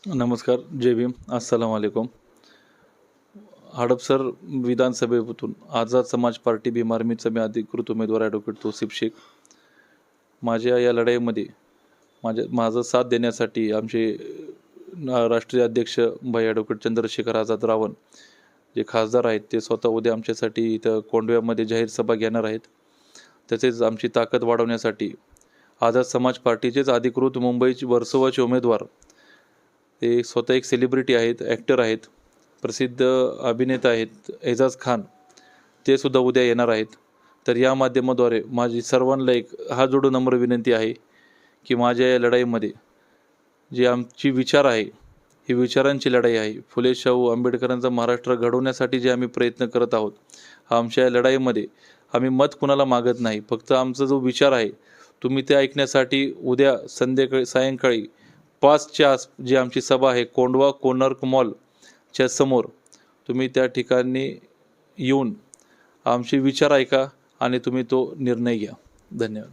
नमस्कार. जय भीम. अस्सलाम वालेकुम. हडपसर विधानसभेतून आझाद समाज पार्टी भीम आर्मीचा मी अधिकृत उमेदवार ॲडव्होकेट तौसिफ शेख. माझ्या या लढाईमध्ये माझं साथ देण्यासाठी आमचे राष्ट्रीय अध्यक्ष भाई ॲडव्होकेट चंद्रशेखर आझाद रावण जे खासदार आहेत ते स्वतः उद्या आमच्यासाठी इथं कोंडव्यामध्ये जाहीर सभा घेणार आहेत. तसेच आमची ताकद वाढवण्यासाठी आझाद समाज पार्टीचेच अधिकृत मुंबईचे वर्सोवाचे उमेदवार ते स्वतः एक सेलिब्रिटी आहेत, ॲक्टर आहेत, प्रसिद्ध अभिनेता आहेत एजाज खान, ते सुद्धा उद्या येणार आहेत. तर या माध्यमाद्वारे माझी सर्वांना एक हात जोडून नम्र विनंती आहे की माझ्या या लढाईमध्ये जी आमची विचार आहे, ही विचारांची लढाई आहे. फुले शाहू आंबेडकरांचा महाराष्ट्र घडवण्यासाठी जे आम्ही प्रयत्न करत आहोत, आमच्या या लढाईमध्ये आम्ही मत कुणाला मागत नाही. फक्त आमचा जो विचार आहे तुम्ही ते ऐकण्यासाठी उद्या सायंकाळी 5च्या जी आमची सभा आहे कोंडवा कोनर्क मॉलच्या समोर, तुम्ही त्या ठिकाणी येऊन आमचे विचार ऐका आणि तुम्ही तो निर्णय घ्या. धन्यवाद.